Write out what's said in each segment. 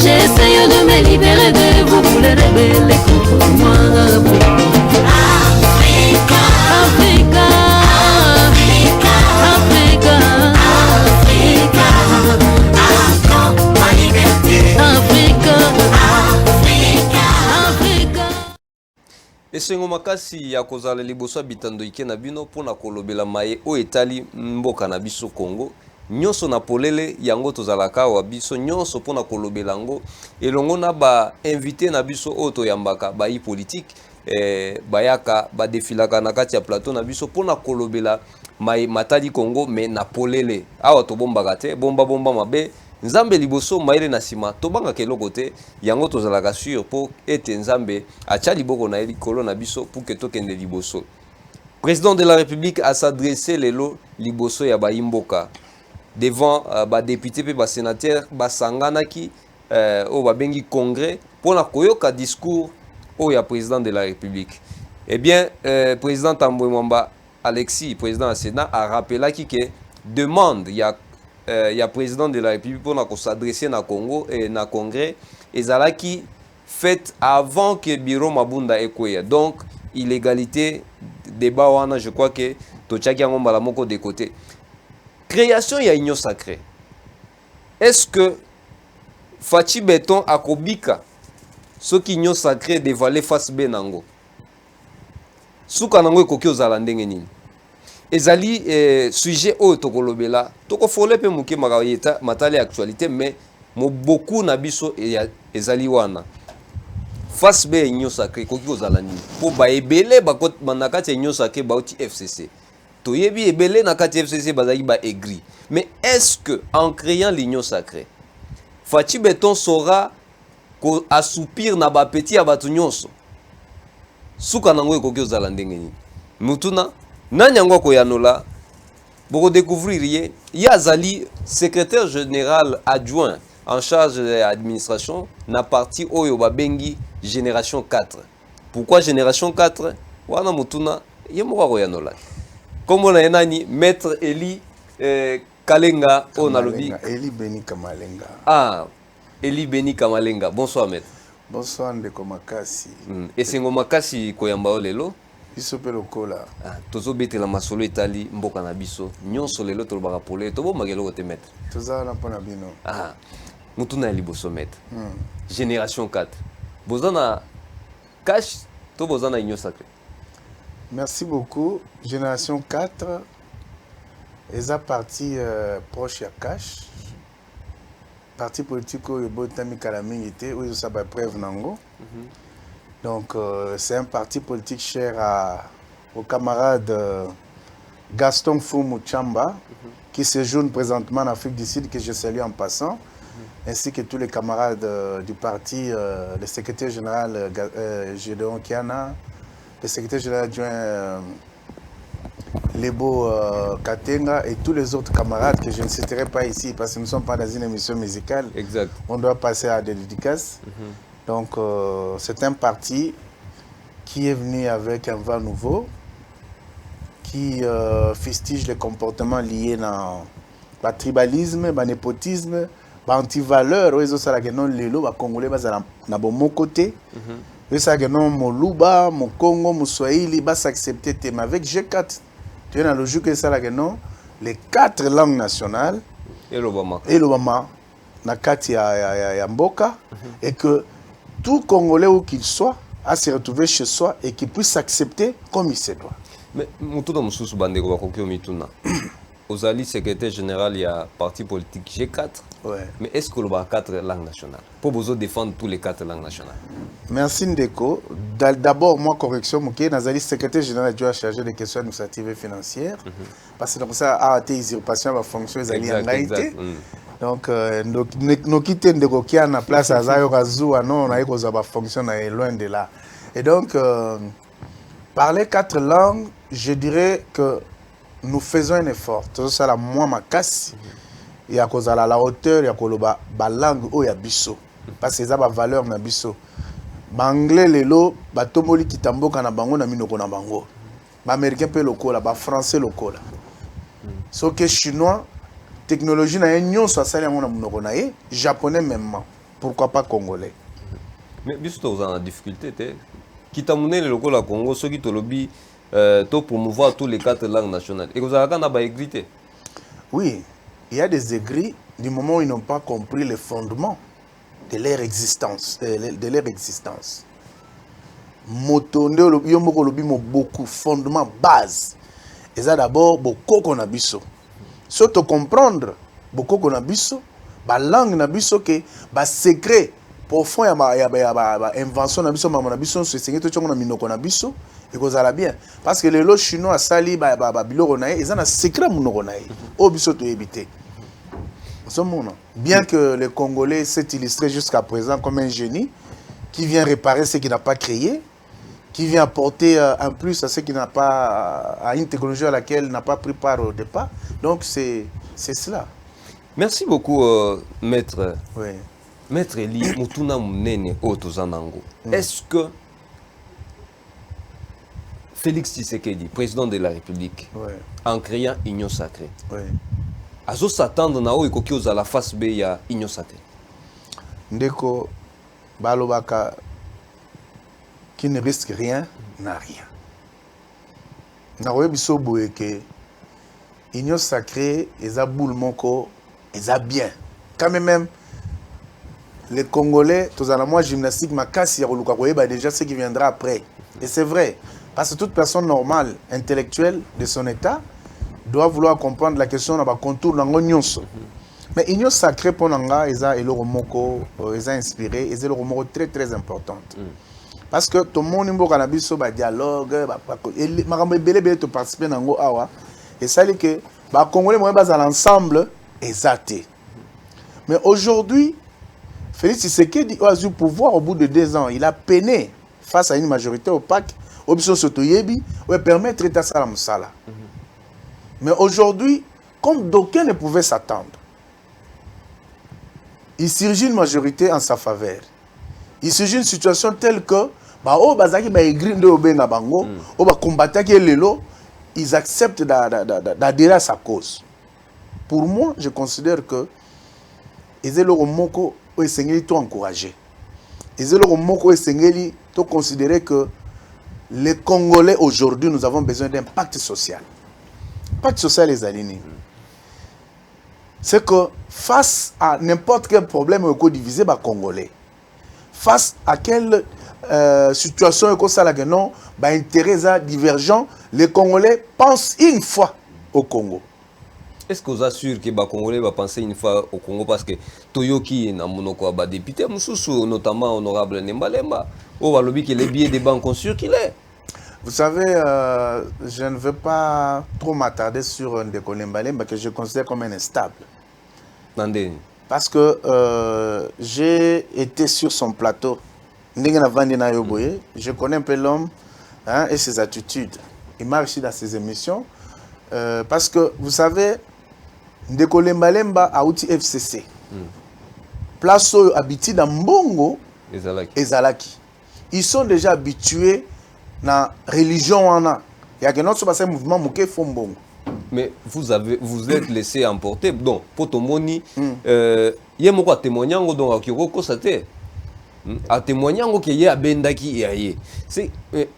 J'essaye de me libérer de vous, les rebelles contre moi. Africa, Africa, Africa, Africa, Africa, ma liberté. Africa, Africa, Africa. Esengo makasi ya kozala liboso bitando ike na bino pona kolobela maye o etali mboka na biso Congo. Nyonso na polele yango tozalaka wa biso nyonso pona kolobela ngo elongo na ba invité na biso oto yambaka ba yi politique bayaka ba defilaka na kati ya plateau na biso pona kolobela mai matali Congo me na polele awa to bombaka te bomba mabe nzambe liboso maile na sima to banga keloko te yango tozalaka sur po ete nzambe acha liboko na likolo na biso pour que tokende liboso. Président de la République a s'adressé lelo liboso ya baimboka devant ba député pe ba sénateur ba sanganaki au ba bengi congrès pour na koyoka discours au ya président de la République. Eh bien président Tambwe Mwamba Alexis, président du Sénat, a rappelé que demande il y a président de la République pour na s'adresser na Congo et na congrès et zalaki fait avant que bureau Mabunda ekoya. Donc illégalité débat wana je crois que tochaki ngomba la moko de côté. Création ya union sacrée. Est-ce que Fachi Beton akobika ce qui union sacrée dévalé face benango? Suka nango ekoki ozala ndenge nini? Ezali sujet o tokolobela tokofole pe muke makayeta matali actualité mais mo beaucoup na biso ezali wana. Face be union sacrée ekoki ozala nini? Po ba ebele bakot manakati union sacrée bauti FCC. Toyebi ebele na kati FCC bazaki ba aigri. Mais est-ce que en créant l'union sacrée, Fachi Beton saura assoupir na ba petit ya batu nyonso? Suka nango ekoki ozala ndenge nini? Mutuna nani yango koyanola boko découvrir yazali secrétaire général adjoint en charge de l'administration na parti oyo babengi génération 4. Pourquoi génération 4? Wana mutuna yemoko koyanola. Comme on a nani maître Eli Kalenga on a lobby Eli Beni Kamalenga. Ah, Eli Beni Kamalenga. Bonsoir maître. Bonsoir ndeko makasi. Esengo makasi koyamba lelo. Biso pe lokola. Ah, tozo betela masolo etali mboka na biso. Nyonso lelo to baka polé to bo magelo te maître. Toza na pona bino. Ah. Mutuna liboso maître. Génération 4. Bozana cash to bozana union sacrée. Merci beaucoup. Génération 4 est parti proche à Cash. Parti politique où il y a calamité où il y a preuve nango. Donc c'est un parti politique cher au camarade Gaston Foumou Chamba qui séjourne présentement en Afrique du Sud que je salue en passant. Ainsi que tous les camarades du parti, le secrétaire général Gédéon Kiana, le secrétaire général adjoint Lebo Katenga et tous les autres camarades que je ne citerai pas ici parce que nous ne sommes pas dans une émission musicale. Exact. On doit passer à des dédicaces. Donc c'est un parti qui est venu avec un vent nouveau, qui fustige les comportements liés dans le tribalisme, le népotisme, l'antivaleur. Ils ont ça que non les Congolais na bon côté. Ils ont que non Moluba, mon Congo, mon Swahili, bas s'accepter. Mais avec G4, tu es dans la logique que ça que non les 4 langues nationales. Et l'Obama. Na kati ya mboka et que tout Congolais où qu'il soit à se retrouver chez soi et qu'il puisse s'accepter comme il se doit. Mais mutuda mususu bandeko bakokyo mituna. Ozali secrétaire général il y a parti politique G4. Ouais. Mais est-ce que le 4 langues nationales pour vous défendre tous les 4 langues nationales? Merci Ndeko. D'abord moi correction Mouké Nazali secrétaire général du chargé des questions administratives et financières parce que donc ça a été usurpation de fonction ezali en réalité. Donc nos quitter Ndeko qui a na place à Zayo Kazu non on a eu qu'on fonction loin de là. Et donc parler 4 langues, je dirais que nous faisons un effort. Tout ça la moi ma casse. Il y a cause à la hauteur, il y a koloba ba langue o ya biso. Parce que ça ba valeur na biso. Ba anglais lelo, ba tomoli kitamboka na bango na minoko na bango. Ba américain pe lokola, ba français lokola. So que chinois technologie na union so sala na minoko na ye, japonais même. pourquoi pas congolais. Mais biso toza na difficulté te kita monene lokola Congo soki tolobi to promouvoir tous les 4 langues nationales et kozalaka na baégri te. Oui, il y a des aigris du moment où ils n'ont pas compris les fondements de leur existence, de leur existence. Motonde yomoko lobi mo beaucoup fondement base. Et ça d'abord beaucoup qu'on a biso. Surtout comprendre beaucoup qu'on a biso, ba langue na biso que ba secret profond ya ba invention na biso na biso se sengi to chongo na minoko na biso et kozala bien parce que les chinois sali ba biloko na ils ont un secret munoko na o biso to éviter. Bien que le Congolais s'est illustré jusqu'à présent comme un génie qui vient réparer ce qu'il n'a pas créé, qui vient apporter un plus à ce qui n'a pas, à une technologie à laquelle il n'a pas pris part au départ. Donc c'est cela. Merci beaucoup, maître. Oui. Maître Eli, Mutuna Munene Otozanango. Est-ce que Félix Tshisekedi, président de la République, en créant Union Sacrée, azo s'attendre na o ekoki oza la face B ya Union Sacrée? Ndeko balobaka qui ne risque rien n'a rien. Na biso boye ke Union Sacrée eza boule moko eza bien. Quand même les Congolais, tous à la moi gymnastique makasi ya koluka koyeba déjà ce qui viendra après. Et c'est vrai parce que toute personne normale, intellectuelle de son état doit vouloir comprendre la question na ba contour nango nyonso. Mais Union Sacrée pour nanga eza eloko moko eza inspiré, eza eloko moko très très importante. Parce que tout le monde mboka na biso ba dialogue, makambo ebele to participer nango awa et ça dit que ba Congolais mo ba za l'ensemble exacté. Mais aujourd'hui Félix Tshisekedi a eu pouvoir au bout de 2 ans, il a peiné face à une majorité opaque, option sotoyebi, ou permettre de ça la musala. Mais aujourd'hui, comme d'aucuns ne pouvaient s'attendre, il surgit une majorité en sa faveur. Il surgit une situation telle que, ils acceptent d'adhérer à sa cause. Pour moi, je considère que ils ont encouragé. Ils ont considéré que les Congolais aujourd'hui, nous avons besoin d'un pacte social. Pacte social, les alignés. C'est que face à n'importe quel problème divisé par Congolais, face à quelle situation non, intérêt divergent, les Congolais pensent une fois au Congo. Est-ce que vous assurez que les Congolais vont penser une fois au Congo parce que Toyoki na monoko ba député mususu notamment honorable Nembalemba au balobi que les billets des banques ont circulé. Vous savez, je ne veux pas trop m'attarder sur Ndeko Nembalemba que je considère comme un instable. Parce que j'ai été sur son plateau. Je connais un peu l'homme et ses attitudes. Il m'a réussi dans ses émissions. Parce que, vous savez, Ndeko Nembalemba a outil FCC. Place habituée dans Mbongo et Zalaki. Ils sont déjà habitués à la religion. Il y a un autre mouvement qui est Mbongo. Mais vous êtes laissé emporter. Donc, pour ton moni, il y a un témoignage donc qui constaté. A témoignant que y a bendaki et aye. C'est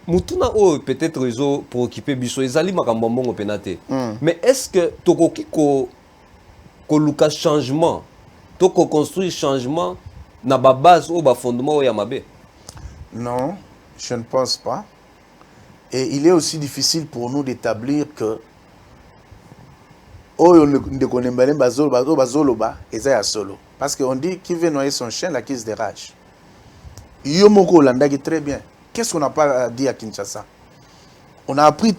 mutuna o peut-être réseau pour occuper biso ezali makambombo penate. Mais est-ce que tokoki ko luka changement, toko construire changement na ba base ou ba fondement ya mabe? Non, je ne pense pas. Et il est aussi difficile pour nous d'établir que parce qu'on dit qui veut noyer son chien l'acquise des rages. Yomoko Landagi très bien. Qu'est-ce qu'on n'a pas dit à Kinshasa? On a appris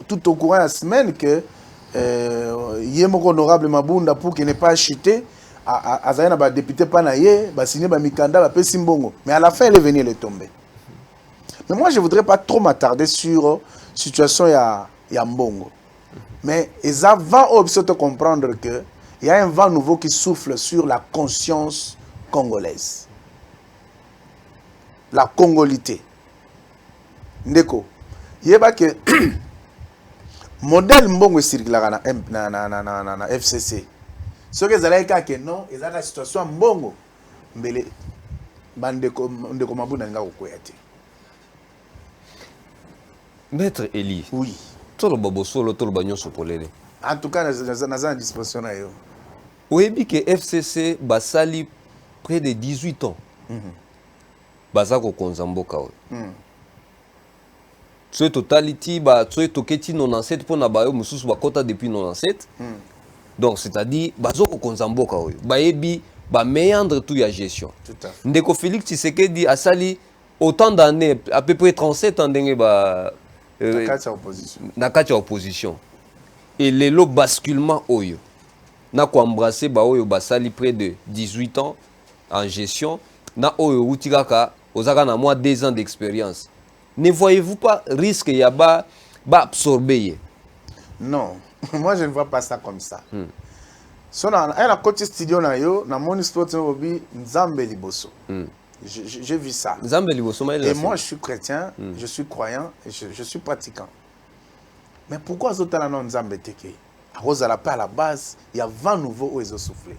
tout au courant de la semaine que Yemoko honorable Mabunda pour qu'il n'ait pas chuté, Azayana ba député Panaye, ba signé ba Mikanda, ba Pesimbongo. Mais à la fin, elle est venue, elle est tombée. Mais moi, je ne voudrais pas trop m'attarder sur la situation ya Mbongo. Mais ils avant de comprendre qu'il y a un vent nouveau qui souffle sur la conscience congolaise. La congolité. Ndeko. Yeba que modèle Mbongo circulaire na FCC. Ce que vous allez dire que non, ils ont la situation Mbongo. mbele ndeko mabunda nga kokoya te. Maître Eli. Oui. Tolo babo solo tolo banyo sopolele. En tout cas naza disposition na yo. Oyebi que FCC basali près de 18 ans. Baza ko konza mboka o. Tsoe totality ba tsoe toketi 97 pona ba yo mususu bakota depuis 97. Donc c'est-à-dire bazo ko konza mboka o. Bayebi ba méandre tout ya gestion. Tout à fait. Ndeko Félix Tshisekedi asali autant d'années à peu près 37 ans ndenge ba na kati ya opposition. Et lelo basculement oyo na ko embrasser ba oyo basali près de 18 ans en gestion na oyo utikaka ozaka na moins 2 ans d'expérience. Ne voyez-vous pas risque ya ba absorber? Non, moi je ne vois pas ça comme ça. So na côté studio na yo na mon sport obi nzambe liboso. J'ai vu ça. Nzambe liboso et moi je suis chrétien, je suis croyant et je suis pratiquant. Mais pourquoi zotala non nzambe teke? À cause à la base, il y a 20 nouveaux où ils ont soufflé.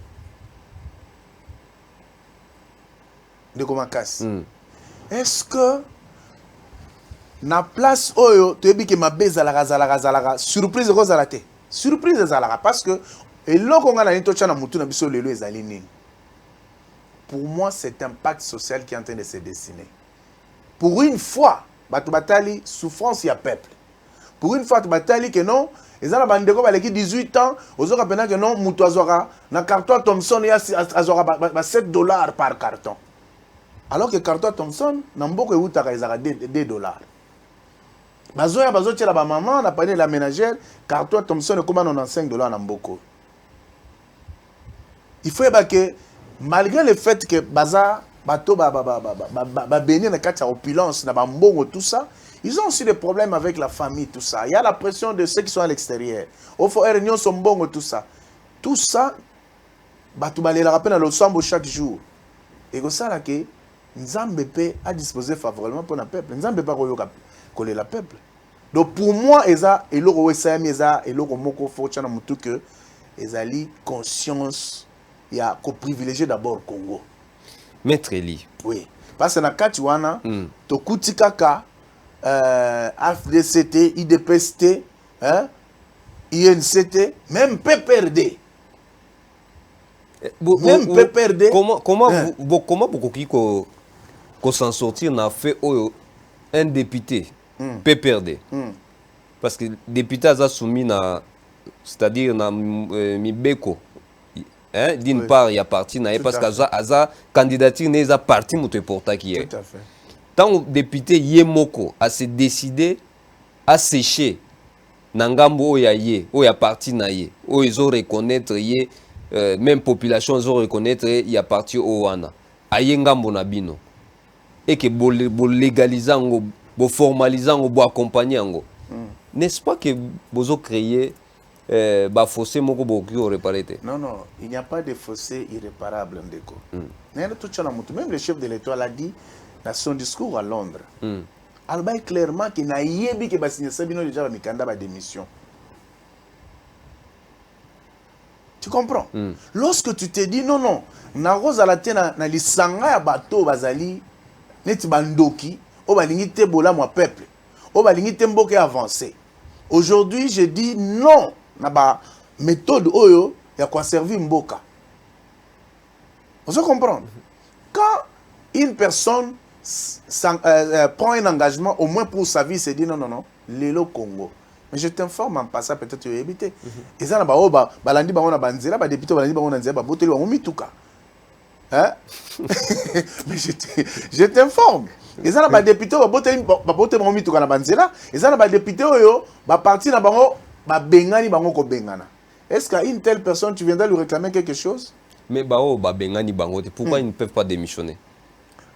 De comment casse. Est-ce que na place oyo tu ebi ke mabe zalaka surprise ko zalate. Surprise zalaka parce que eloko nga na nito chana mutu na biso lelo ezali nini. Pour moi, c'est un pacte social qui est en train de se dessiner. Pour une fois, batu batali souffrance ya peuple. Pour une fois, tu batali que non, ils ont bandeko baleki 18 ans, aux autres que non, mutu azora na carton Thomson ya azora $7 par carton. Alors que carton Thomson na mboko eutaka ezara $2. Bazoya bazotiela ba maman na panier la ménagère, carton Thomson e comme $95 na mboko. Il faut que malgré le fait que baza bato béni na kati opulence na bambongo tout ça, ils ont aussi des problèmes avec la famille tout ça. Il y a la pression de ceux qui sont à l'extérieur. Au faut réunion son bongo tout ça. Tout ça bato balela rappel na le sambo chaque jour. Et comme ça là que Nzambe peut à disposer favorablement pour le peuple. Nzambe pas coller la peuple. Donc pour moi eza eloko wesami eza eloko moko fo tchana mutu que ezali conscience il y a qu'au privilégier d'abord Congo. Maître Eli. Oui. Parce que na kati wana to kuti kaka AFDCT, IDPST, hein, INCT, même PPRD. Même PPRD. Comment vous s'en sortir n'a fait un député PPRD. Parce que député a soumis na c'est-à-dire na Mibeko. Hein? D'une part, il y a parti, parce que la candidature n'est pas parti, mais porta qui est. Tout à fait. Tant que le député Yemoko a se décidé à sécher, Nangambo Oyaye, Oya parti Naye, ils ont reconnaître, même population, ils ont reconnaître, il y a parti Owana, Ayengambo Nabino. Et que vous légalisez, vous formalisez, vous accompagnez. N'est-ce pas que vous avez créé fossé Non, non, il n'y a pas de fossé irréparable, Ndeko. Même le chef de l'État l'a dit dans son discours à Londres. Alba est clairement qu'il n'a pas que Bassine Sabino déjà a démission. Tu comprends? Lorsque tu te dis non, non, na rosa la tena na lisanga ya bato bazali neti bandoki o balingi te bola moi peuple o balingi te mboke avancé. Aujourd'hui, je dis non na ba méthode oyo ya quoi servir mboka. Vous comprenez? Quand une personne prend un engagement au moins pour sa vie, se dit non, non, non, Lelo Congo. Mais je t'informe en passant, peut-être tu vas éviter. Et ça, balandi bango na banzela, ba député balandi bango na nzela, ba boteli bango mituka. Hein? Mais je t'informe. Et ça, ba député ba boteli bango mituka na banzela. Et ça, ba député oyo, ba parti na bango, ba bengani bango ko bengana. Est-ce qu'à une telle personne, tu viendras lui réclamer quelque chose? Mais ba bengani bango, pourquoi ils ne peuvent pas démissionner?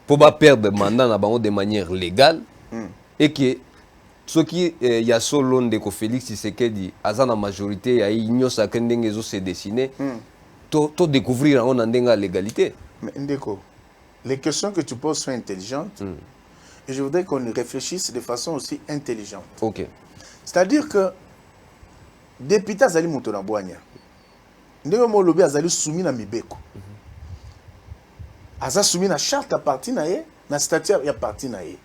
Pour pas perdre le mandat de manière légale et que ce qui y a solo de Félix Tshisekedi à la majorité a ignoré ça que n'engezo se dessiner to découvrir en andenga légalité. Mais Ndeko, les questions que tu poses sont intelligentes et je voudrais qu'on réfléchisse de façon aussi intelligente. OK. C'est-à-dire que député azali moto na boanya ndenge mo lobi azali soumis na mibeko. Aza soumis na charte à parti na ye, na statut à parti na ye.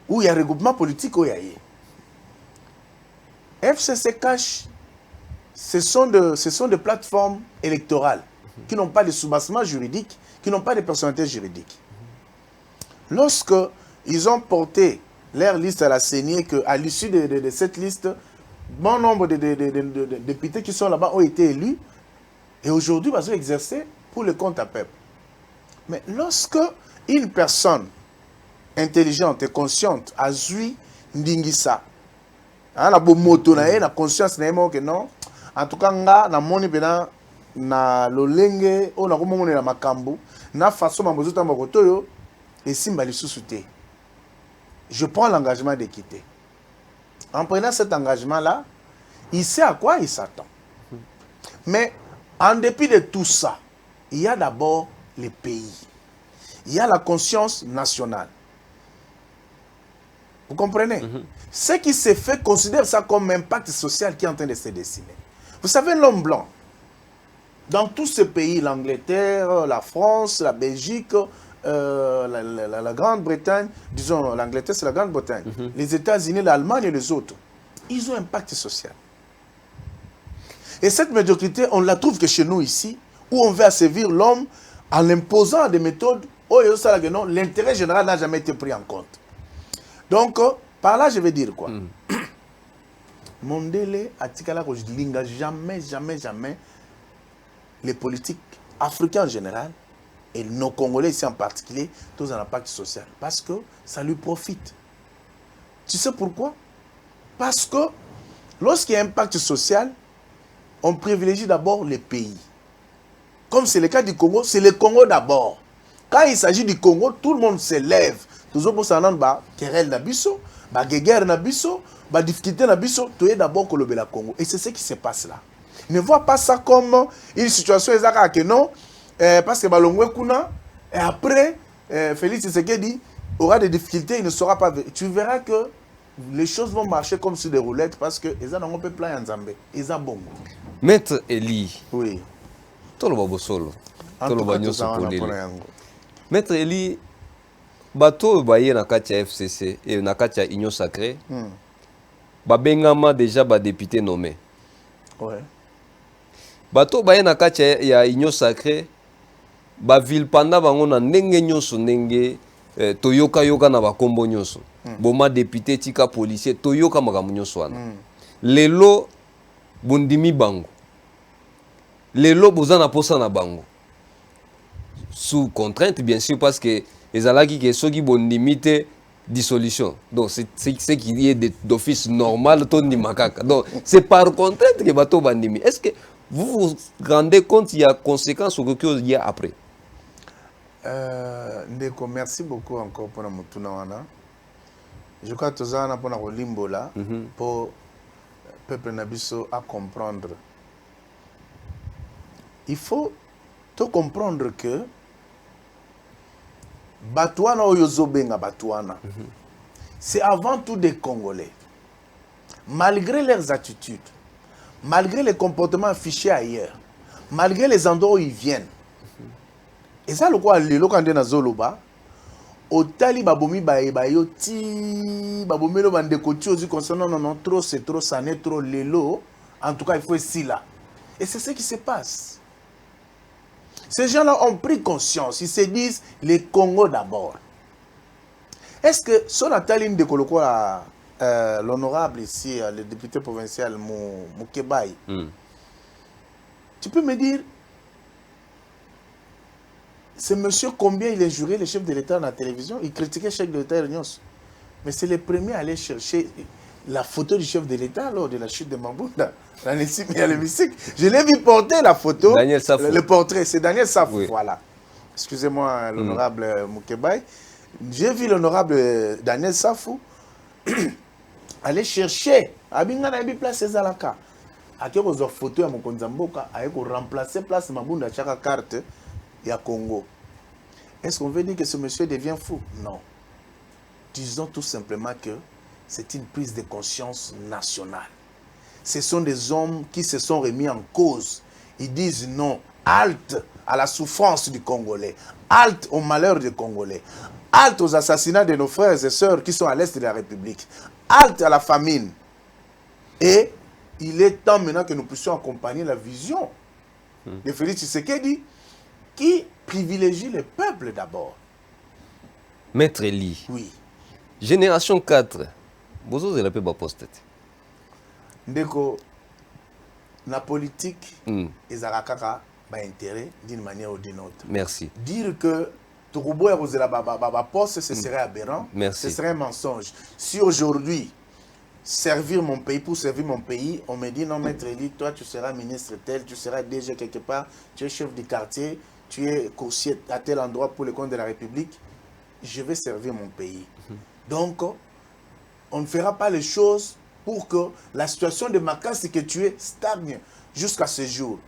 Où il y a regroupement politique où il y a ye. FCC cache, ce sont des plateformes électorales qui n'ont pas de soubassement juridique, qui n'ont pas de personnalité juridique. Lorsque ils ont porté leur liste à la CENI, qu'à l'issue de cette liste, bon nombre de députés qui sont là-bas ont été élus, et aujourd'hui, ils ont exercé pour le compte à peuple. Mais lorsque une personne intelligente et consciente a joué Ndingisa, la moto na conscience na que non, en tout cas nga na moni bena na lolenge o na komona na makambo na façon mamozo tamba kotoyo et simba lisusu te. Je prends l'engagement de quitter. En prenant cet engagement-là, il sait à quoi il s'attend. Mais en dépit de tout ça, il y a d'abord les pays. Il y a la conscience nationale. Vous comprenez? Ce qui s'est fait considère ça comme un impact social qui est en train de se dessiner. Vous savez, l'homme blanc, dans tous ces pays, l'Angleterre, la France, la Belgique, la Grande-Bretagne, disons l'Angleterre c'est la Grande-Bretagne, les États-Unis, l'Allemagne et les autres, ils ont un impact social. Et cette médiocrité, on la trouve que chez nous ici, où on veut asservir l'homme en imposant des méthodes où l'intérêt général n'a jamais été pris en compte. Donc, par là, je vais dire quoi? Mondele, Atikala, jamais les politiques africains en général, et nos Congolais ici en particulier, tous un impact social. Parce que ça lui profite. Tu sais pourquoi? Parce que lorsqu'il y a un impact social, on privilégie d'abord les pays. Comme c'est le cas du Congo, c'est le Congo d'abord. Quand il s'agit du Congo, tout le monde se lève. Toujours pour ça, querelle nabiso, guerre nabiso, difficulté nabiso, tu es d'abord Kolobela Congo. Et c'est ce qui se passe là. Ne vois pas ça comme une situation exacte que non, parce que Balongwe Kuna, et après, Félix Tshisekedi aura des difficultés, il ne saura pas. Tu verras que les choses vont marcher comme sur des roulettes parce que ils ont un peu plein en Zambé. Ils ont bon. Maître Eli. Oui. Tolo Bosolo. Tolo Banyoso Polele. Maître Eli, bato baye na kati ya FCC et na kati ya Union Sacrée. Babengama déjà ba député nommé. Ouais. Bato baye na kati ya Union Sacrée. Ba ville panda bango na ndenge nyonso ndenge toyoka yoka na bakombo nyonso. Boma député tika policier toyoka makambo nyonso wana. Lelo bondimi bango. Lelo bozana posa na bango. Sous contrainte bien sûr parce que ezalaki ke soki bondimi te dissolution. Donc c'est ce qui est d'office normal tondi makaka. Donc c'est par contrainte que bato bandimi. Est-ce que vous vous rendez compte il y a conséquences ou quelque chose il y a après? Ndeko, merci beaucoup encore pour notre tournoi. Je crois que nous avons pour notre limbola pour le peuple nabiso à comprendre. Il faut te comprendre que Batouana ou Yozobenga Batouana, c'est avant tout des Congolais. Malgré leurs attitudes, malgré les comportements affichés ailleurs, malgré les endroits où ils viennent. Et ça, le quoi, le locandé na Zoloba, au tali babomi bayo ti babomi lo bande koti ozi concernant non trop c'est trop ça n'est trop lelo. En tout cas, il faut ici là. Et c'est ce qui se passe. Ces gens-là ont pris conscience. Ils se disent les Congo d'abord. Est-ce que son Ataline de Koloko, l'honorable ici, le député provincial Moukebaï, tu peux me dire, ce monsieur combien il injurait le chef de l'État dans la télévision? Il critiquait le chef de l'État Réunion. Mais c'est le premier à aller chercher la photo du chef de l'État lors de la chute de Mambunda. Je l'ai vu porter la photo, le portrait, c'est Daniel Safou, oui. Voilà. Excusez-moi, l'honorable Moukebaï. J'ai vu l'honorable Daniel Safou aller chercher, Abingana place Zalaka. A qui a photo à Mokonzamboka, a remplacer place Mambunda chaque carte et à Congo. Est-ce qu'on veut dire que ce monsieur devient fou? Non. Disons tout simplement que c'est une prise de conscience nationale. Ce sont des hommes qui se sont remis en cause. Ils disent non halte à la souffrance du Congolais, halte au malheur des Congolais, halte aux assassinats de nos frères et sœurs qui sont à l'est de la République, halte à la famine. Et il est temps maintenant que nous puissions accompagner la vision de Félix Tshisekedi qui privilégie le peuple d'abord. Maître Eli. Oui. Génération 4. Vous avez la paix poste. Ndeko, la politique est à intérêt d'une manière ou d'une autre. Merci. Dire que Touroubo est à poste, ce serait aberrant. Merci. Ce serait un mensonge. Si aujourd'hui, servir mon pays, pour servir mon pays, on me dit non, Maître Eli, toi tu seras ministre tel, tu seras déjà quelque part, tu es chef du quartier, tu es coursier à tel endroit pour le compte de la République, je vais servir mon pays. Donc, on ne fera pas les choses pour que la situation de Makassi que tu es stagne jusqu'à ce jour.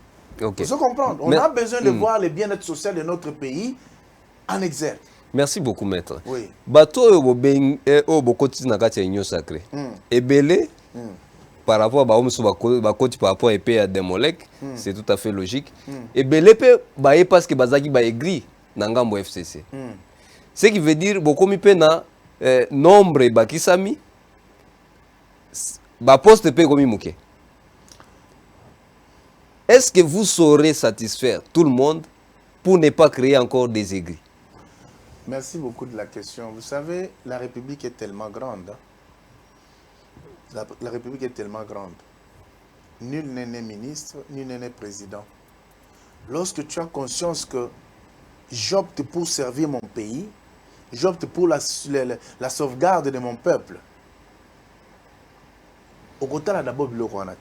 Okay. Vous comprendre. On a besoin de voir le bien-être social de notre pays en exergue. Merci beaucoup, maître. Oui. Bato au bokoti na kati ya union sacrée. Ebele par rapport à bakoti par rapport à épée à Demolek, c'est tout à fait logique. Ebele pe baé parce que bazaki ba aigri na ngambo FCC. Ce qui veut dire beaucoup mi pe na nombre bakisami ba poste pe komi muke. Est-ce que vous saurez satisfaire tout le monde pour ne pas créer encore des aigris? Merci beaucoup de la question. Vous savez, la République est tellement grande. La République est tellement grande. Nul n'est né ministre, nul n'est né président. Lorsque tu as conscience que j'opte pour servir mon pays, j'opte pour la sauvegarde de mon peuple, au côté là d'abord le Rwandais.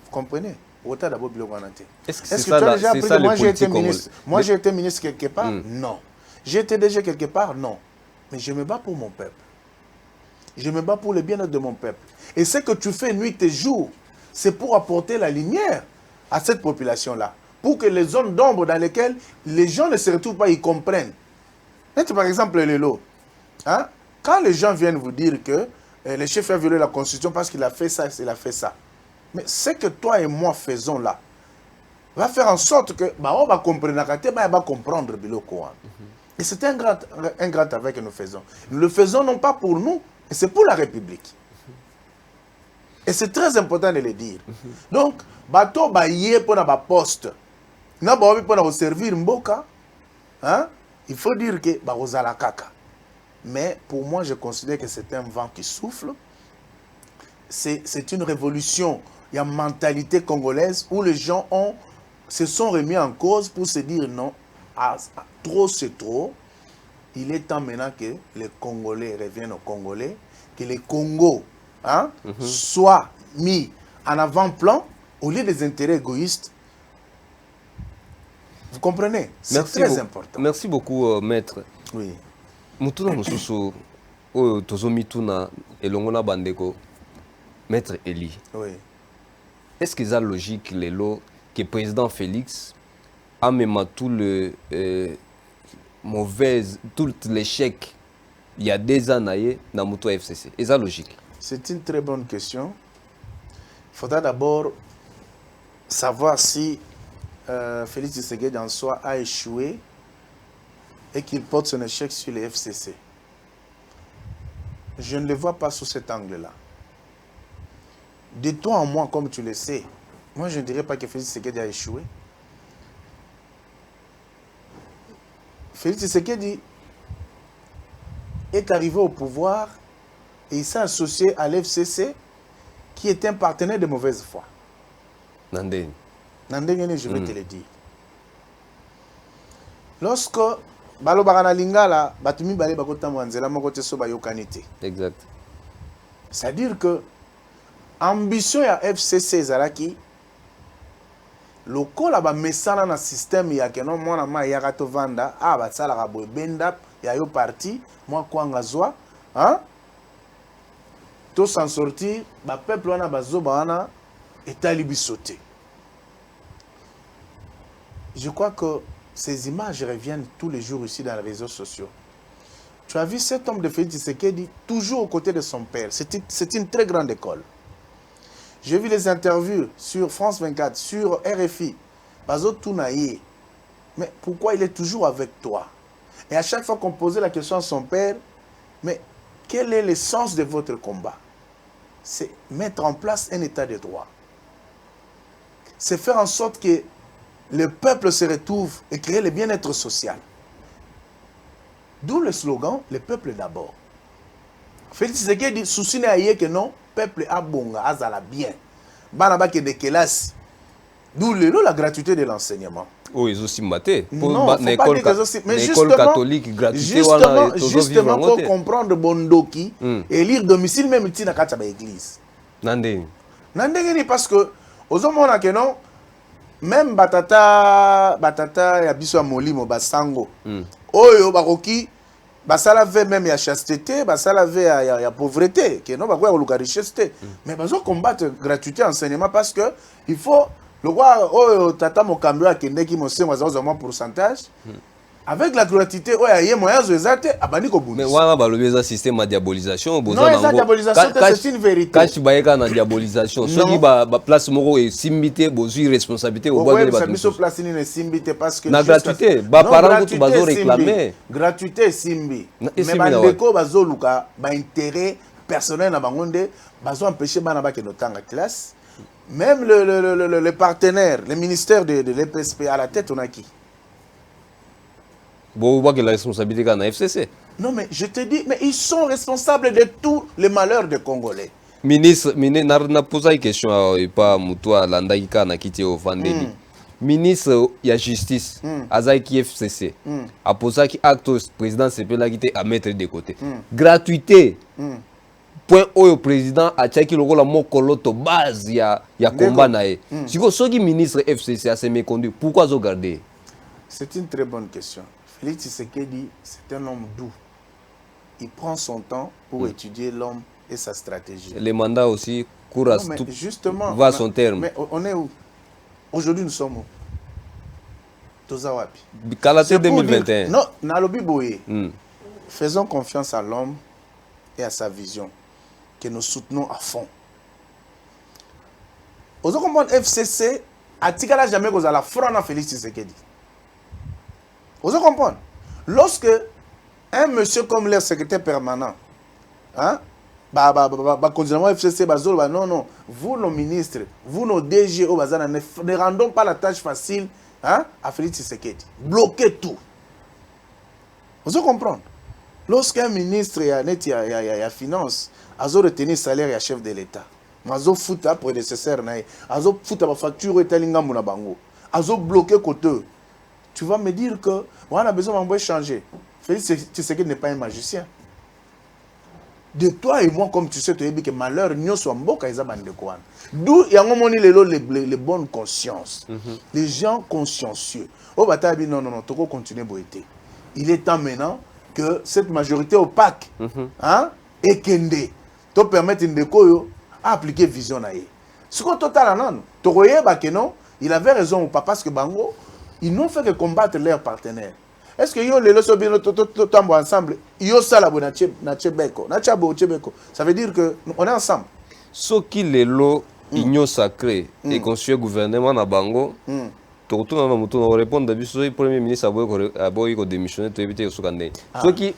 Vous comprenez? Est-ce que tu as déjà appris que moi j'ai été ministre? Moi j'ai été ministre quelque part? Non. J'ai été déjà quelque part? Non. Mais je me bats pour mon peuple. Je me bats pour le bien-être de mon peuple. Et ce que tu fais nuit et jour, c'est pour apporter la lumière à cette population-là. Pour que les zones d'ombre dans lesquelles les gens ne se retrouvent pas, ils comprennent. Par exemple, les lots. Hein? Quand les gens viennent vous dire que le chef a violé la Constitution parce qu'il a fait ça, il a fait ça. Mais ce que toi et moi faisons là, va faire en sorte que on va comprendre. Et c'est un grand travail que nous faisons. Nous le faisons non pas pour nous, mais c'est pour la République. Et c'est très important de le dire. Donc, bateau baillé pour la poste, pour servir Mboka, hein? Il faut dire que la kaka. Mais pour moi, je considère que c'est un vent qui souffle. C'est une révolution. Il y a une mentalité congolaise où les gens se sont remis en cause pour se dire non, trop c'est trop. Il est temps maintenant que les Congolais reviennent aux Congolais, que les Congos soient mis en avant-plan au lieu des intérêts égoïstes. Vous comprenez? C'est très important. Merci beaucoup, maître. Oui. Mutuna mususu oyo tozomituna elongona bandeko maître Eli. Oui. Est-ce que c'est logique lelo que le président Félix a même tout le tout l'échec il y a des années dans Muto FCC? Est-ce logique? C'est une très bonne question. Il faudra d'abord savoir si Félix Tshisekedi en soi a échoué et qu'il porte son échec sur les FCC. Je ne le vois pas sous cet angle-là. De toi en moi, comme tu le sais, moi je ne dirais pas que Félix Tshisekedi a échoué. Félix Tshisekedi est arrivé au pouvoir et il s'est associé à l'FCC qui est un partenaire de mauvaise foi. Nandeni. Nandeni, je vais te le dire. Lorsque balobaka lingala batumi bale bakotamba nzela moko te so bayokanite. Exact. C'est-à-dire que ambition ya FCC ezalaki lokola ba mesana na système ya keno mwana ma ya kato vanda basalaka boye benda ya yo parti moi kwanga zwa hein to s'en sortir ba peuple wana bazoba wana etali bisoté. Je crois que ces images reviennent tous les jours ici dans les réseaux sociaux. Tu as vu cet homme de Félix Tshisekedi toujours aux côtés de son père. C'est une très grande école. J'ai vu les interviews sur France 24, sur RFI, bazo tunaye. Mais pourquoi il est toujours avec toi? Et à chaque fois qu'on posait la question à son père, mais quel est le sens de votre combat? C'est mettre en place un état de droit. C'est faire en sorte que le peuple se retrouve et créer le bien-être social. D'où le slogan, le peuple d'abord. Félix Tshisekedi dit, souci n'est que non, peuple a bonga, azala bien. Banaba ke de kelas. D'où la gratuité de l'enseignement. Oh, ils ont aussi maté. Non, faut pas dire qu'ils ont aussi. Mais l'école catholique gratuité. Justement pour comprendre Bondoki et lire domicile même ici dans la église. Nandé. Nandé parce que aux hommes on a que non. Même batata ya biso molimo basango. Oyo baroki basala ve même ya chasteté, basala ve ya pauvreté, que non ba quoi la richesse. Mais bazo combattre gratuité enseignement parce que il faut le roi oyo tata mokambio akende ki mosengo za moins pourcentage. Avec la gratuité, il y a moyen de zate abani ko bonus. Mais wana balobi za système de diabolisation boza nango. Non, diabolisation c'est une vérité. Kachi bayeka na diabolisation. Soki ba place moko e simbité bozui responsabilité au bois de ba biso place ni simbité parce que na gratuité ba parents tout bazo réclamer. Gratuité simbi. Mais bandeko bazo luka ba intérêt personnel na bangonde bazo empêcher bana ba ke notanga classe. Même le partenaire, le ministère de l'EPSP à la tête on a qui? Bon, que la responsabilité dans la FCC. Non, mais je te dis, mais ils sont responsables de tous les malheurs des Congolais. Ministre, n'a posé une question à Moutoua Landaïka na kiti au Vandeli. Ministre de la Justice, Azaïki FCC, a posé un acte au président CP là qui à mettre de côté. Gratuité. Point où le président a tchaki le rôle à mon coloto base ya combat nae. Si vous êtes ministre FCC a se méconduit, pourquoi vous gardez? C'est une très bonne question. Félix Tshisekedi, c'est un homme doux. Il prend son temps pour étudier l'homme et sa stratégie. Les mandats aussi courent à tout. Justement, va à son terme. Mais on est où? Aujourd'hui, nous sommes où? Tozawapi. Kalaté 2021. Non, Nalobi Boye. Faisons confiance à l'homme et à sa vision, que nous soutenons à fond. Aux autres FCC, à Tigala jamais vous allez front à Félix Tshisekedi. Vous comprenez? Lorsque un monsieur comme leur secrétaire permanent, hein, continuellement FCC, non, vous nos ministres, vous nos DG, ne rendons pas la tâche facile hein, à Félix Tshisekedi. Bloquez tout. Vous comprenez? Lorsqu'un ministre y a finance, a retenu le salaire et chef de l'État, a foutu pour nécessaire, a foutu la facture et a bloqué côté. Tu vas me dire que on a besoin de changer. Félix Tshisekedi n'est pas un magicien. De toi et moi, comme tu sais, tu as dit que malheur, nous sommes beaux quand ils ont bandé quoi. D'où il y a un moment les bonnes consciences, les gens consciencieux. Oh bah non, tu vas continuer à. Il est temps maintenant que cette majorité opaque, hein, et kende, te permettre à appliquer vision naïe. Ce qu'on total non, tu voyais que non, il avait raison ou pas parce que bango. Ils n'ont fait que combattre leurs partenaires. Est-ce que yo les leçons bien ensemble? Yo ça la bonne nachebeko, nachabo. Ça veut dire que on est ensemble. Ce qui les lots union sacrée et construit gouvernement na bango. Tout le monde répond d'abord le premier ministre a beau démissionner pour éviter ce qu'on est. Ce qui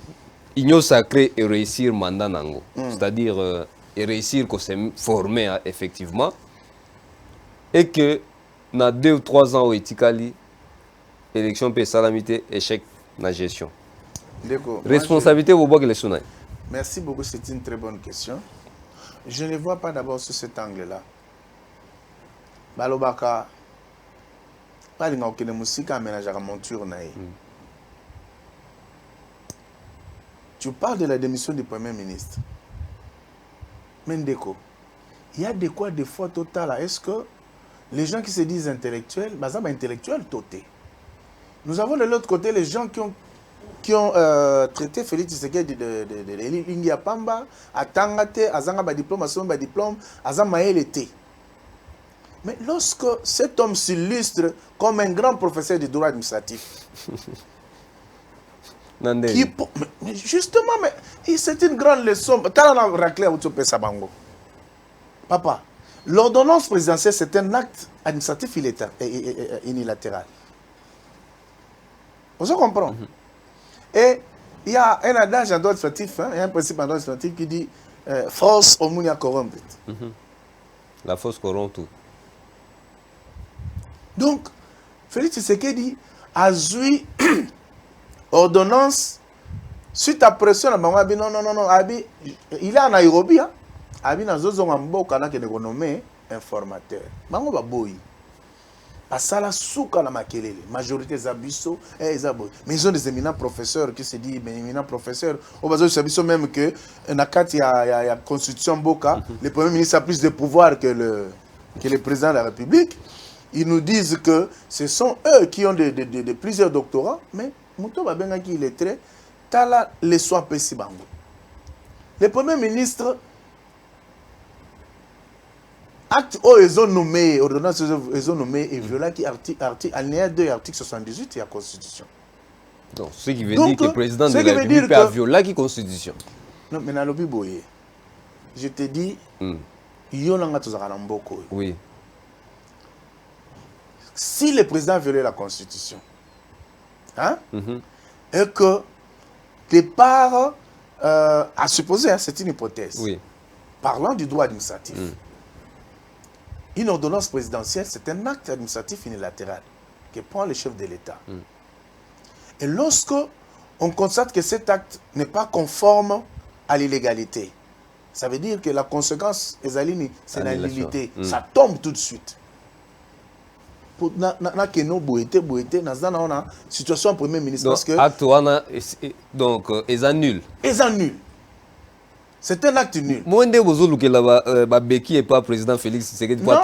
union sacrée et réussir mandat nango, c'est-à-dire et réussir qu'on s'est formé effectivement et que na 2 ou 3 ans au Etikali élection peut salamité échec dans la gestion. Responsabilité au bois que les sonnailles. Merci beaucoup, c'est une très bonne question. Je ne vois pas d'abord sur cet angle-là. Balobaka, pas de musique à ménager à monture. Tu parles de la démission du Premier ministre. Mendeko, il y a de quoi des fois total. Est-ce que les gens qui se disent intellectuels, bah, intellectuels totés. Nous avons de l'autre côté les gens qui ont traité Félix Tshisekedi de Lingia Pamba, à Tangate, à Zanga diplôme, à Somba diplôme, à Zamaël. Mais lorsque cet homme s'illustre comme un grand professeur de droit administratif, justement, c'est une grande leçon. Papa, L'ordonnance présidentielle, c'est un acte administratif unilatéral. Vous comprenez? Et il y a un adage en droit administratif, il y a un principe en droit administratif qui dit force omnia corrompit. La force corrompt tout. Donc, Félix Tshisekedi a joué ordonnance suite à pression. Non, il est en Nairobi. Il est en nommé informateur. Bango baboyi. Asala souka na makelele. Majorité zabiso mais ils ont des éminents professeurs qui se disent mais éminents professeurs. Au bas de même que na kati ya constitution Boka, le premier ministre a plus de pouvoir que le président de la République. Ils nous disent que ce sont eux qui ont de plusieurs doctorats, mais Mouto Babenga qui est lettré, Tala les soins Pessi Bango. Le premier ministre, acte où ils ont nommé, ordonnance ils ont nommé et viola qui article alinéa 2 article 78 de la Constitution. Donc, ce qui veut dire que le président de la République a violé la Constitution. Non, mais dans le Biboye, je te dis, il y a un mboko. Oui. Si le président a violé la Constitution, hein, et que, départ, à supposer, hein, c'est une hypothèse, oui. Parlant du droit administratif, une ordonnance présidentielle, c'est un acte administratif unilatéral que prend le chef de l'État. Et lorsque on constate que cet acte n'est pas conforme à l'illégalité, ça veut dire que la conséquence, c'est la nullité. Ça tombe tout de suite. Situation premier ministre. Donc, parce que acte donc, ils annulent. Ils annulent. C'est un acte nul. Moi, je ne sais pas président Félix Tshisekedi. Non. Le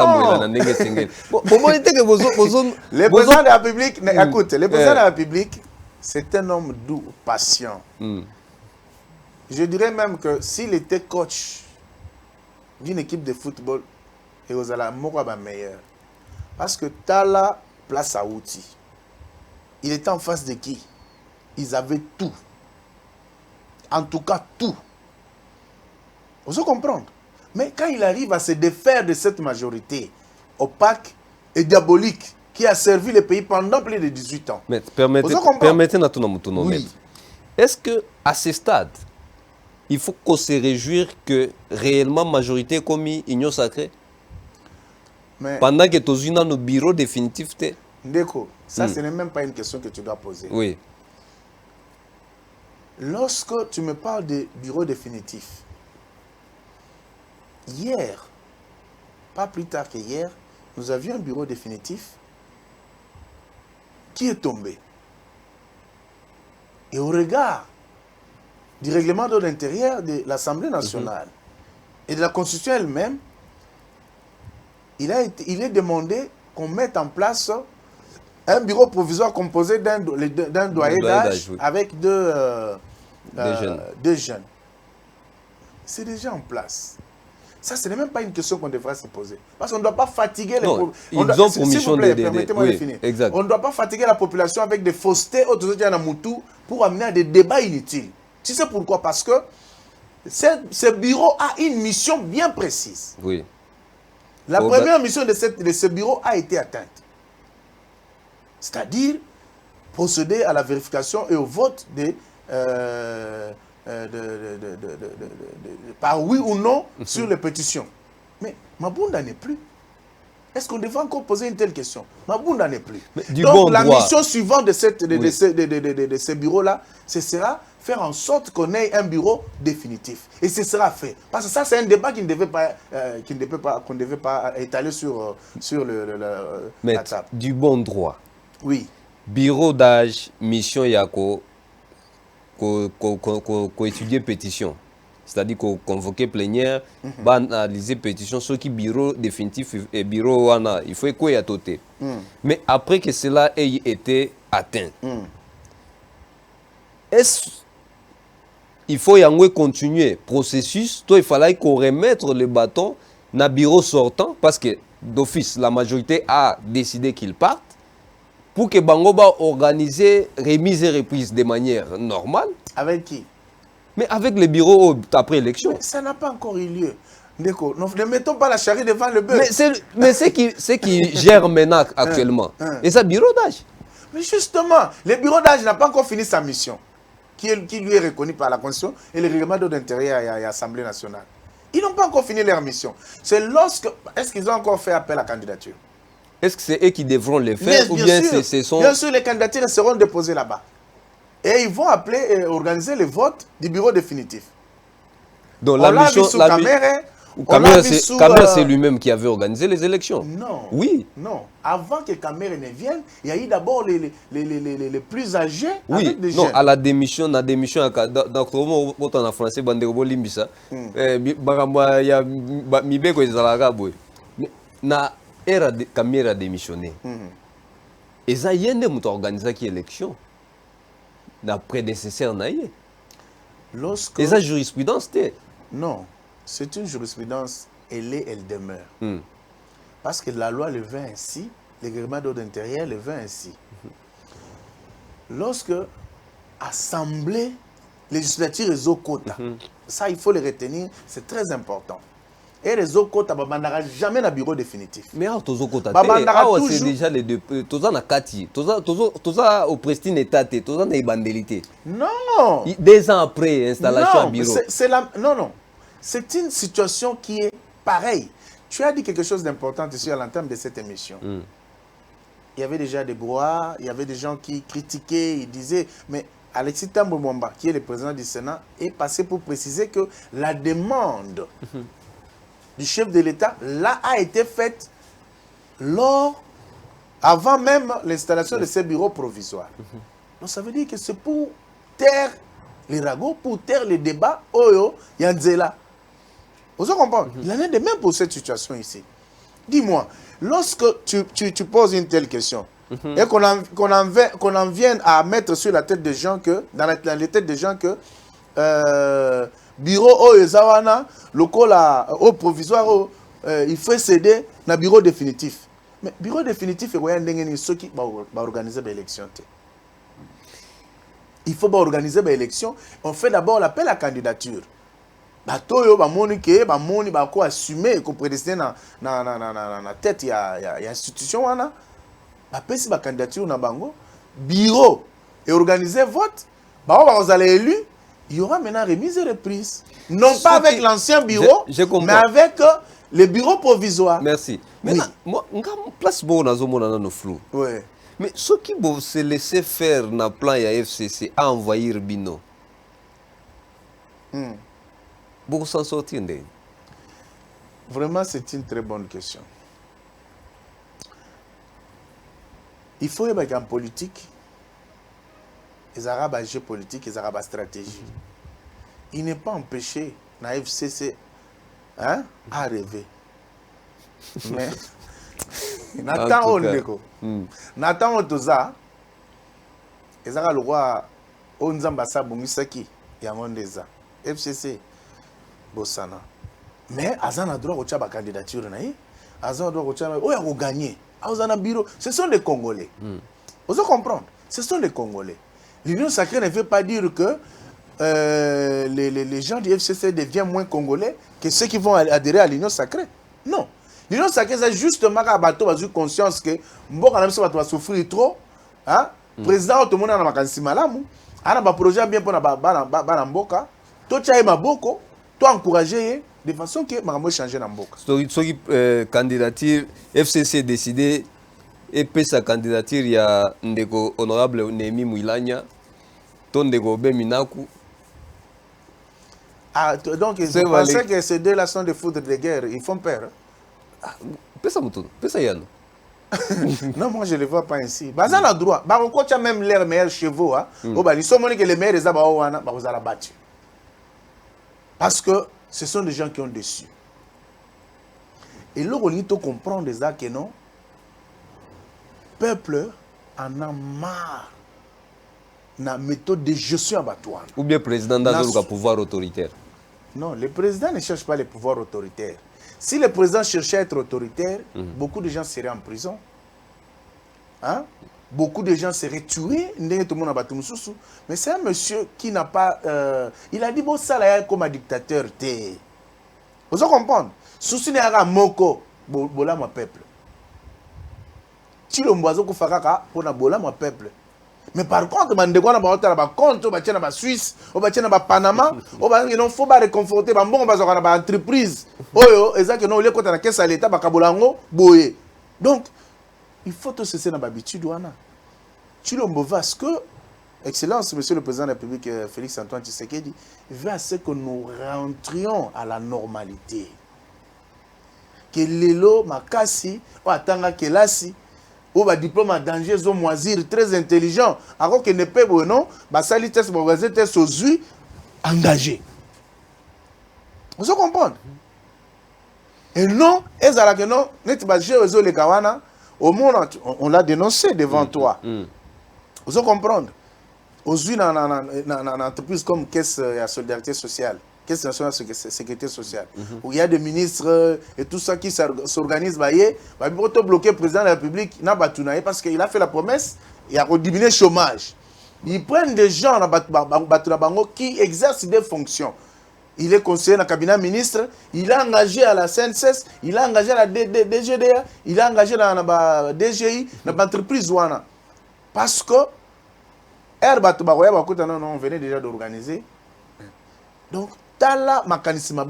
président de la République, écoute, le président de la République, c'est un homme doux, patient. Je dirais même que s'il était coach d'une équipe de football, il serait meilleur. Parce que Tala place à outils. Il était en face de qui? Ils avaient tout. En tout cas, tout. Vous comprenez? Mais quand il arrive à se défaire de cette majorité opaque et diabolique qui a servi le pays pendant plus de 18 ans. Mais permettez-nous tout oui. Est-ce qu'à ce stade, il faut qu'on se réjouisse que réellement majorité commis union sacrée? Mais pendant que tu es dans nos bureaux définitifs, Ndeko, ça ce n'est même pas une question que tu dois poser. Oui. Lorsque tu me parles de bureau définitif, hier, pas plus tard que hier, nous avions un bureau définitif qui est tombé. Et au regard du règlement de l'intérieur de l'Assemblée nationale et de la Constitution elle-même, il est demandé qu'on mette en place un bureau provisoire composé d'un doyen d'âge avec deux jeunes. C'est déjà en place. Ça, ce n'est même pas une question qu'on devrait se poser. Parce qu'on ne doit pas fatiguer les populations. Permettez-moi de finir. On ne doit pas fatiguer la population avec des faussetés pour amener à des débats inutiles. Tu sais pourquoi? Parce que ce bureau a une mission bien précise. Oui. La première mission de ce bureau a été atteinte. C'est-à-dire procéder à la vérification et au vote par oui ou non sur les pétitions. Mais Mabunda n'est plus. Est-ce qu'on devrait encore poser une telle question? Mabunda n'est plus. Donc la mission suivante de ce bureau-là, ce sera faire en sorte qu'on ait un bureau définitif. Et ce sera fait. Parce que ça, c'est un débat qu'on ne devait pas étaler sur la table. Du bon droit. Oui. Bureau d'âge, mission Yako, qu'on étudier pétition. C'est-à-dire qu'on convoquer plénière, analyser pétition, ce qui bureau définitif et bureau wana, il faut quoi y a toté. Mais après que cela ait été atteint, est-ce il faut y continuer processus, toi il fallait qu'on remette le bâton dans le bureau sortant parce que d'office la majorité a décidé qu'il parte pour que Bangoba organise remise et reprise de manière normale. Avec qui? Mais avec les bureaux après élection. Mais ça n'a pas encore eu lieu. Ne mettons pas la charrue devant le bœuf. Mais ce qui gère maintenant actuellement, et ça, bureau d'âge. Mais justement, le bureau d'âge n'a pas encore fini sa mission, qui lui est reconnue par la Constitution et le règlement d'ordre intérieur et l'Assemblée nationale. Ils n'ont pas encore fini leur mission. C'est lorsque... Est-ce qu'ils ont encore fait appel à la candidature? Est-ce que c'est eux qui devront le faire ou bien ce sont... Bien sûr, les candidatures seront déposées là-bas. Et ils vont appeler et organiser le vote du bureau définitif. Donc on l'a vu sous Kamere. Kamere, c'est lui-même qui avait organisé les élections. Non. Oui. Non. Avant que Kamere ne vienne, il y a eu d'abord les plus âgés. Oui. Avec des non, jeunes. à la démission, dans le en français, Bandero Limbisa, Mibeko Zalagabwe. Na era Kamere a démissionné. Et ça, il y a une organisation qui élection. Na prédécesseur naïe. Et ça, jurisprudence, non. C'est une jurisprudence, elle demeure. Parce que la loi le veut ainsi, le règlement d'ordre intérieur le veut ainsi. Lorsque l'Assemblée législative et quota, ça il faut le retenir, c'est très important. Et les quota, ne bandera jamais dans le bureau définitif. Mais quota, c'est déjà les deux. Toza na kati, toza au prestine état, toza na ibandélité. Non. 2 ans après installation à bureau. Non. C'est une situation qui est pareille. Tu as dit quelque chose d'important ici à l'entame de cette émission. Il y avait déjà des brouhahs, il y avait des gens qui critiquaient, ils disaient, mais Alexis Tambo Mwamba, qui est le président du Sénat, est passé pour préciser que la demande du chef de l'État, là, a été faite avant même l'installation de ces bureaux provisoires. Donc ça veut dire que c'est pour taire les ragots, pour taire les débats, Oyo, Yanzela. Vous comprenez? Il en est de même pour cette situation ici. Dis-moi, lorsque tu poses une telle question, et qu'on en vienne à mettre sur la tête des gens que, dans la tête des gens que, bureau Oyo Zawana, local au provisoire, il faut céder dans le bureau définitif. Mais bureau définitif, il y a ceux qui vont organiser l'élection. Il faut organiser l'élection. On fait d'abord l'appel à la candidature. Batoyo bamoni ke bamoni bako assumer ko prédestiné na tête ya institution wana bapesi ba candidature na bango bureau et organiser vote ba vous allez élu, il y aura maintenant remise et reprise, non pas avec l'ancien bureau mais avec le bureau provisoire. Merci. Maintenant moi place bon na zo mona no flou. Ouais. Mais ceux qui vont se laisser faire na plan ya FCC à envahir Bino. Pour s'en sortir. Vraiment, c'est une très bonne question. Il faut que en politique, les Arabes agissent politique, les Arabes stratégie. Il n'est pas empêché, dans la FCC, à rêver. Mais, Nathan Ondeko, Nathan Otoza, les Arabes le roi, Onzambasa Bungisaki, Yangondeza, FCC. Bossana. Mais Azan a droit à la candidature. Azan a droit à gagner. Azan bureau. Ce sont les Congolais. Vous comprenez? Ce sont les Congolais. L'Union sacrée ne veut pas dire que les gens du FCC deviennent moins Congolais que ceux qui vont adhérer à l'Union sacrée. Non. L'Union sacrée, c'est justement qu'à bateau a eu conscience que Mboka va souffrir trop. Président, tout le monde a un malamu. Il y a un projet bien pour Mboka. Tout le monde a beaucoup. Toi encourager de façon que Maman changer dans Mboka. Qui candidature FCC décidé et puis sa candidature il y a ndeko honorable Nemi Mouilanya ton ndeko Beminaku. Ah donc ils pensaient que ces deux-là sont des foudres de guerre, ils font peur. Pesa muton, pesa yano. Non, moi je ne les vois pas ainsi. Bazan a droit. Bah on a même leurs meilleurs chevaux ils sont que les meilleurs des abawana vous allez battre. Parce que ce sont des gens qui ont déçu. Et là, on doit comprendre déjà que non, le peuple en a marre de la méthode de gestion abattoir. Ou bien le président a un pouvoir autoritaire. Non, le président ne cherche pas le pouvoir autoritaire. Si le président cherchait à être autoritaire, beaucoup de gens seraient en prison. Beaucoup de gens seraient tués. Mais c'est un monsieur qui n'a pas... il a dit, bon, ça là, comme un dictateur. Vous comprenez? Souci n'est pas moko, bola mon peuple. Chilombo azo kufakaka pour na bola mon peuple. Mais par contre, bandeko na ba hôtel ba compte, ba tient na Suisse, ba tient na Panama, non faut pas réconforter ba bon ba zokana ba entreprise. Oyo, ezaki non le kota na caisse à l'état ba kabolango boye. Donc, il faut tout cesser dans l'habitude wana. Chilombo va ce que Excellence, Monsieur le Président de la République, Félix Antoine Tshisekedi, veut à ce que nous rentrions à la normalité. Que l'élo, makasi, ou atanga kelasi, ou ba diplôme à danger, zo moisir, très intelligent. Alors que ne peut pas, non, ba sali test, ba vaser test aux yeux, engagé. Vous comprenez? Et non, ezala que non, net ba jeu aux les kawana, au monde, on l'a dénoncé devant toi. Vous comprenez? Aujourd'hui, dans une entreprise comme Caisse de Solidarité Sociale, Caisse nationale de sécurité sociale, où il y a des ministres et tout ça qui s'organisent, il faut bloquer le président de la République parce qu'il a fait la promesse, il a diminué le chômage. Ils prennent des gens qui exercent des fonctions. Il est conseiller dans le cabinet ministre, il a engagé à la CNSS, il a engagé à la DGDA, il a engagé à la DGI, dans l'entreprise. Parce que on venait déjà d'organiser. Donc, tala mécanisme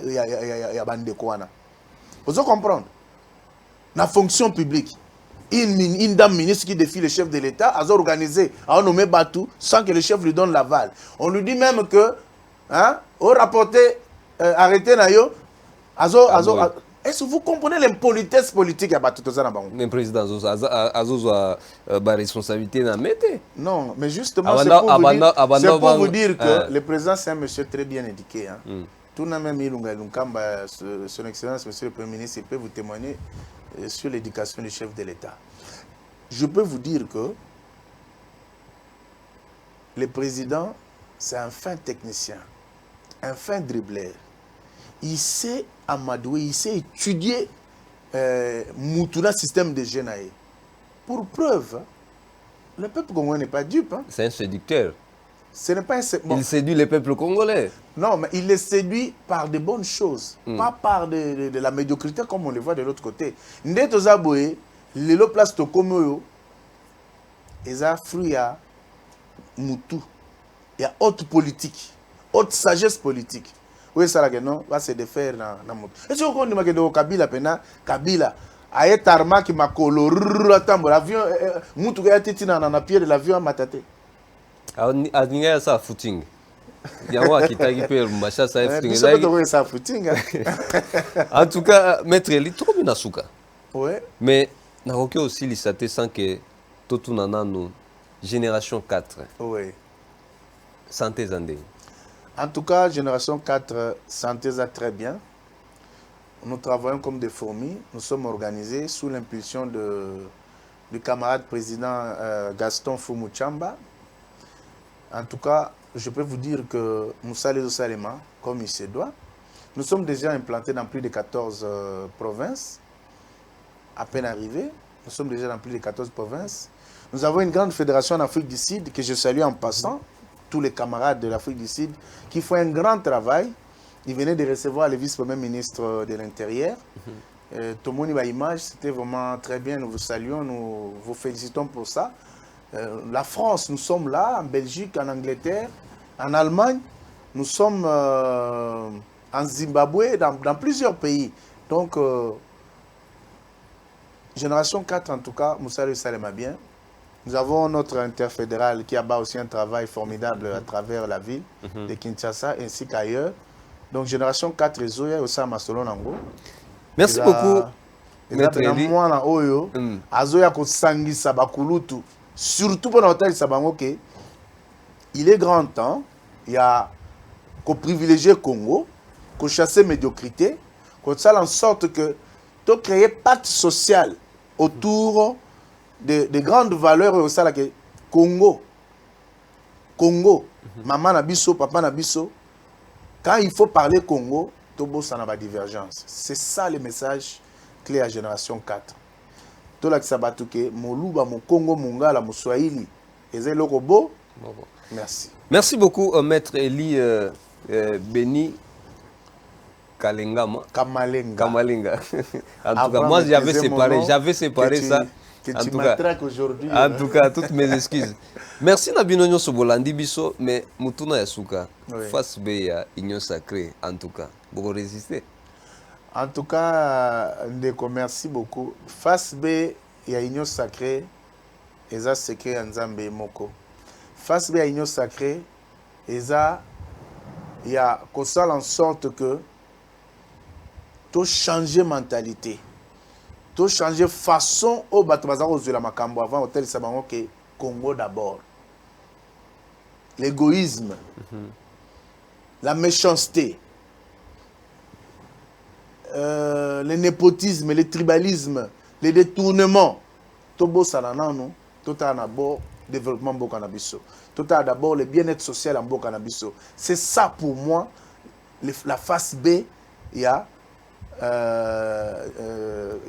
ya bande kwana. Vous comprenez? La fonction publique, une dame ministre qui défie le chef de l'État a organisé, a nommé Batou sans que le chef lui donne l'aval. On lui dit même que, hein, au rapporté, arrêté Nayo, est-ce que vous comprenez l'impolitesse politique à Batou Tozana Bango? Le président a la responsabilité d'en mettre. Non, mais justement, c'est pour vous dire que le président, c'est un monsieur très bien éduqué. Hein. Tout le monde, son Excellence, monsieur le Premier ministre, il peut vous témoigner sur l'éducation du chef de l'État. Je peux vous dire que le président, c'est un fin technicien, un fin dribbleur. Il sait amadouer, il sait étudier Moutoula système de Genaï. Pour preuve, le peuple congolais n'est pas dupe. Hein. C'est un séducteur. Ce n'est pas un bon. Il séduit le peuple congolais. Non, mais il les séduit par de bonnes choses, pas par de la médiocrité comme on le voit de l'autre côté. Ndeto Zaboé, le place to komoyo, ils ont fruit à Moutou. Il y a haute politique, haute sagesse politique. Oui, ça là, non, va se défaire dans Moutou. Et si on dit que Kabila, Kabila, a un tarmac qui m'a coloré l'avion, Moutou a été dans la pied de l'avion à Matate. A ninga ça footing. Yango akitaki pe macha ça footing. En tout cas, maître Eli trop bien asuka. Ouais. Mais na roké aussi lisate sans que tout nanano génération 4. Oui. Santé zandé. En tout cas, génération 4 santé ça très bien. Nous travaillons comme des fourmis, nous sommes organisés sous l'impulsion du camarade président Gaston Fumuchamba. En tout cas, je peux vous dire que Moussa Lezo Salema, comme il se doit, nous sommes déjà implantés dans plus de 14 provinces. À peine arrivés, nous sommes déjà dans plus de 14 provinces. Nous avons une grande fédération en Afrique du Sud que je salue en passant, tous les camarades de l'Afrique du Sud, qui font un grand travail. Ils venaient de recevoir le vice-premier ministre de l'Intérieur. Tomoni Baimage, c'était vraiment très bien. Nous vous saluons, nous vous félicitons pour ça. La France, nous sommes là, en Belgique, en Angleterre, en Allemagne, nous sommes en Zimbabwe, dans plusieurs pays. Donc, génération 4, en tout cas, Moussa Le Salema bien. Nous avons notre interfédéral qui a aussi un travail formidable à travers la ville de Kinshasa ainsi qu'ailleurs. Donc, génération 4, Zoya, Osa Masolo Nango. Merci beaucoup, Maître Eli. Azoya Kosangisa Bakulutu. Surtout pour l'hôtel Sabangoke, il est grand temps, il y a qu'au privilégier Congo, qu'au chasser médiocrité, qu'on fasse en sorte que tu crées pacte social autour de grandes valeurs au sein de Congo. Congo, maman Nabiso, papa Nabiso, quand il faut parler Congo, Tobo ça n'a pas de divergence. C'est ça le message clé à génération 4. Tout là que ça va tout que Moluba, mon Congo, mon Gala, mon Swahili, et c'est le robot. Merci. Merci beaucoup, Maître Eli Béni. Kalengama. Kamalenga. Kamalenga. En tout Avant cas, moi, de j'avais baiser mon séparé, nom, ça. Que En tu tout cas, m'attraques aujourd'hui. en tout cas, toutes mes excuses. Merci Nabino Nyoso Bolandi Biso, mais Mutuna Yasuka, Oui. face B ya Union Sacrée, en tout cas, vous résister. En tout cas, Ndeko, merci beaucoup. Face B, il y a Union Sacrée, et ça, c'est que Nzambe Moko. Face B, il y a Union Sacrée, et ça, il y a qu'on soit en sorte que tu changer mentalité. Tu changer façon au Batouazaro de la Makambo avant hôtel Sabango que Congo d'abord. L'égoïsme, la méchanceté, le népotisme, le tribalisme, les détournements. Tobo Salanano, total d'abord développement Mbo Canabiso. Total d'abord le bien-être social en Mbo Canabiso. C'est ça pour moi, la face B, il y a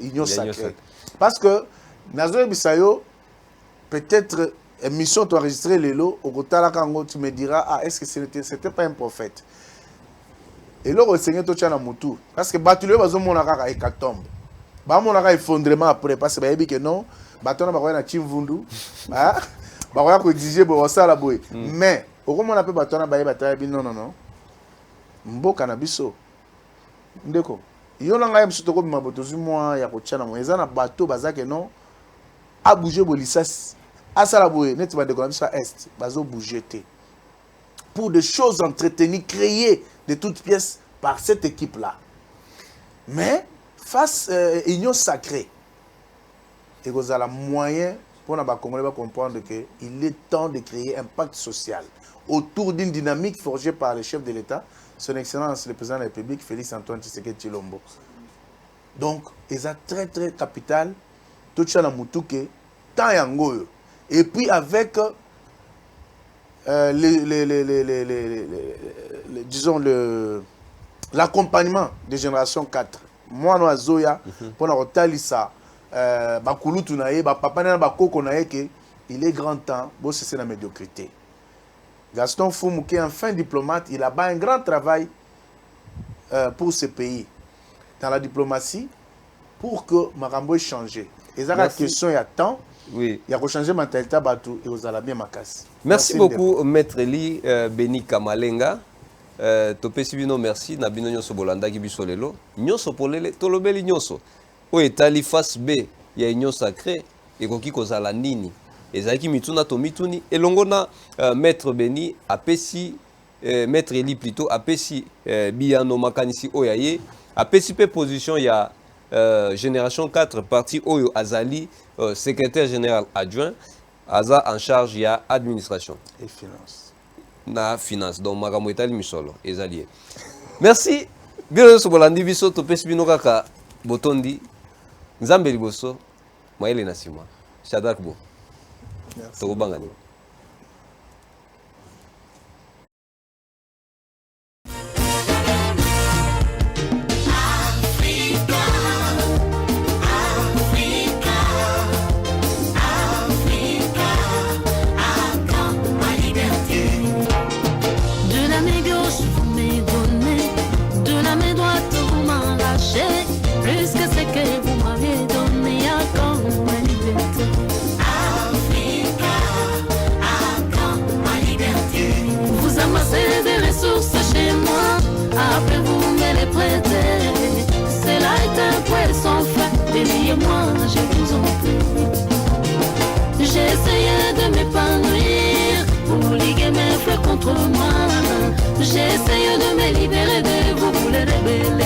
Union Sacrée. Parce que Nazoé Bissayo, peut-être émission tu enregistré les lots, au Kotala Kango, tu me diras, ah, est-ce que c'était pas un prophète? Et là, le Seigneur te tient à Moutou. Parce que Batulé va mon aga hécatombe. Bah mon aga effondrement après parce que bah que non, Batona va na Chimvundu, ah, bah va ko exiger bo ça la boy. Mais au comment on appelle Batona ba bataya non non non. Mboka na biso. Ndeko. Yo na ngai msuto ko maboto zumwa ya ko tchana mo ezana bato bazake non a bouger bo lisas. Asala boy net ba de ko na biso est bazo bouger té. Pour des choses entretenues créées de toutes pièces par cette équipe-là. Mais face à Union Sacrée, il y a un moyen pour les Congolais de comprendre qu'il est temps de créer un pacte social autour d'une dynamique forgée par le chef de l'État, son Excellence le Président de la République, Félix Antoine Tshisekedi Tshilombo. Donc, il est très très capital, tout ça dans Moutouké, tant yango. Et puis avec disons l'accompagnement des générations 4. Moi, nous Zoya, pour nous talisa, bakulutu nae, papa na bakoko nae que il est grand temps de cesser la médiocrité. Gaston Foumou qui est un fin diplomate, il a un grand travail pour ce pays dans la diplomatie pour que Marambo ait changé. Et ça la question il y a temps. Oui. Il y a changé mentalité batou et aux alabien makas. Merci beaucoup Maître Eli Beni Kamalenga. Topesi bino merci na bino nyoso bolanda ki biso lelo. Nyoso polele tolobeli nyoso. O etali face B ya Union Sacrée ekoki kozala nini. Ezaki mituna to mituni elongo na Maître Beni apesi Maître Eli plutôt apesi biyano makanisi oyaye apesi pe position ya Génération 4 parti Oyo Azali, secrétaire général adjoint, Aza en charge ya administration. Et finance. Na finance, donc Magamouetali Misolo, Ezalié. Merci. Bien Sobolandi Biso, Topes Binokaka, Botondi, Nzambeli Boso, Maëlle Nassima, Shadak Bo. Merci. Togobangani. Moi, je vous en prie. J'ai essayé de m'épanouir pour liguer mes fleurs contre moi. J'ai essayé de me libérer de vous, les rebelles.